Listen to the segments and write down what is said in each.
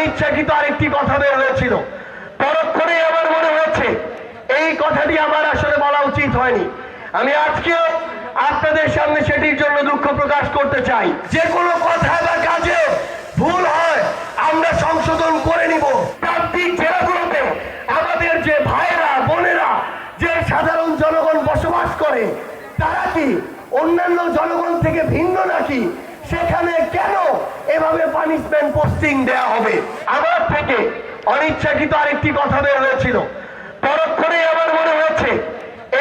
অনিচ্ছাকৃত আরেকটি কথা বের হয়েছিল। পরক্ষণে আমার মনে হয়েছে এই কথাটি আমার আসলে বলা উচিত হয়নি। আমি আজকেও আপনাদের সামনে সেটির জন্য দুঃখ প্রকাশ করতে চাই। যে কোনো কথা বা কাজে ভুল হয় আমরা সংশোধন করে নিব। প্রান্তিক জেলাগুলোতে আমাদের যে ভাইয়েরা বোনেরা, যে সাধারণ জনগণ বসবাস করে, তারা কি অন্যান্য জনগণ থেকে ভিন্ন নাকি? সেখানে কেন এভাবে পানিশমেন্ট পোস্টিং দেয়া হবে? আমার থেকে অনিচ্ছাকৃত আরেকটি কথা বের হয়েছিল। পরক্ষণে আমার মনে হয়েছে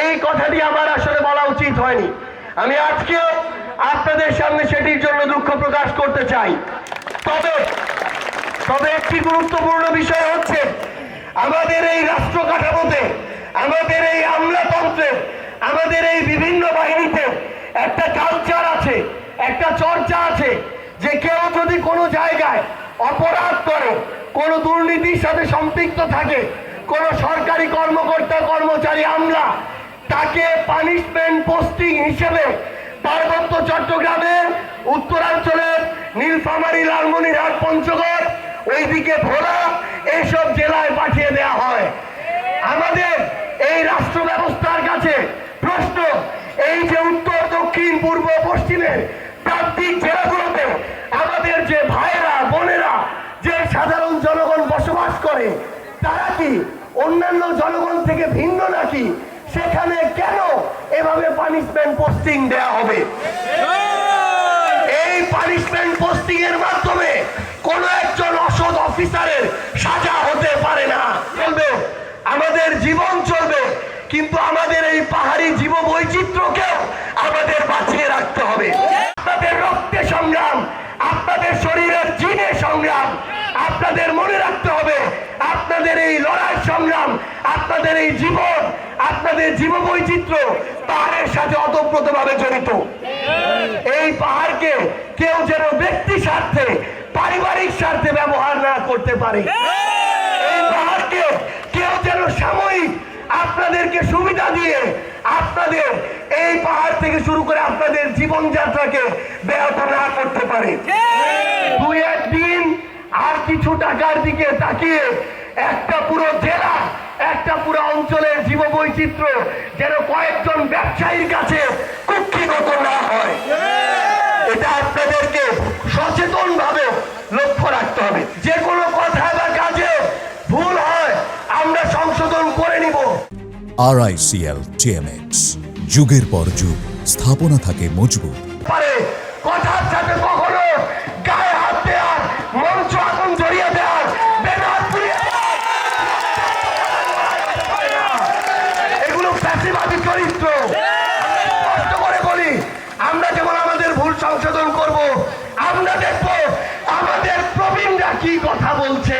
এই কথাটি আমার আসলে বলা উচিত হয়নি। আমি আজকেও আপনাদের সামনে সেটির জন্য দুঃখ প্রকাশ করতে চাই। তবে একটি গুরুত্বপূর্ণ বিষয় হচ্ছে, আমাদের এই রাষ্ট্র কাঠামোতে, আমাদের এই আমলাতন্ত্রে, আমাদের এই বিভিন্ন বাহিনীতে একটা কালচার আছে, একটা চর্চা আছে যে কেউ যদি কোনো জায়গায় অপরাধ করে, কোনো দুর্নীতির সাথে সম্পৃক্ত থাকে, কোনো সরকারি কর্মকর্তা কর্মচারী আমলা, তাকে পানিশমেন্ট পোস্টিং হিসেবে পার্বত্য চট্টগ্রামের, উত্তরাঞ্চলের নীলফামারী, লালমনিরহাট, পঞ্চগড়, ওইদিকে ভোলা, এইসব জেলায় পাঠিয়ে দেওয়া হয়। আমাদের এই রাষ্ট্র ব্যবস্থার কাছে প্রশ্ন, এই যে উত্তর, দক্ষিণ, পূর্ব, পশ্চিমের প্রান্তিক জেলাগুলোতে আমাদের যে ভাইয়েরা বোনেরা, যে সাধারণ জনগণ বসবাস করে, তারা কি অন্যান্য জনগণ থেকে ভিন্ন নাকি? সেখানে কেন এভাবে পানিশমেন্ট পোস্টিং দেয়া হবে? এই পানিশমেন্ট পোস্টিং এর মাধ্যমে কোন একজন অসৎ অফিসারের সাজা হতে পারে না। চলবে, আমাদের জীবন চলবে, কিন্তু আমাদের এই পাহাড়ি জীব বৈচিত্র্যকেও আমাদের বাঁচিয়ে রাখতে হবে। আপনাদের রক্তে সংগ্রাম, আপনাদের শরীরের জিনে সংগ্রাম, আপনাদের মনে রাখতে হবে আপনাদের এই লড়াই সংগ্রাম, আপনাদের এই জীবন, আপনাদের জীব বৈচিত্র্য পাহাড়ের সাথে ওতপ্রোতভাবে জড়িত। এই পাহাড়কে কেউ যেন ব্যক্তি স্বার্থে, পারিবারিক স্বার্থে ব্যবহার না করতে পারে। এই পাহাড়কে কেউ যেন সাময়িক আপনাদেরকে সুবিধা দিয়ে আপনাদের এই পাহাড় থেকে শুরু করে আপনাদের জীবনযাত্রাকে ব্যাহত না করতে পারে। দুই একদিন আর কিছু টাকার দিকে তাকিয়ে একটা পুরো জেলা, একটা পুরো অঞ্চলের জীব বৈচিত্র্য যেন কয়েকজন ব্যবসায়ীর কাছে কুক্ষিগত না হয়, এটা আপনাদেরকে সচেতন ভাবে লক্ষ্য রাখতে হবে। যে কোনো কথা বা কাজে ভুল হয় আমরা সংশোধন করে নিব। RICL TMX, যুগের পর যুগ স্থাপনা থাকে মজবুত। কথার সাথে কখনো গায়ে হাত দেওয়ার, মঞ্চ আগুন জড়িয়ে দেওয়ার, এগুলো ফ্যাসিবাদী চরিত্র। কষ্ট করে বলি, আমরা যেমন আমাদের ভুল সংশোধন করব, আমরা দেখবো আমাদের প্রবীণরা কি কথা বলছে।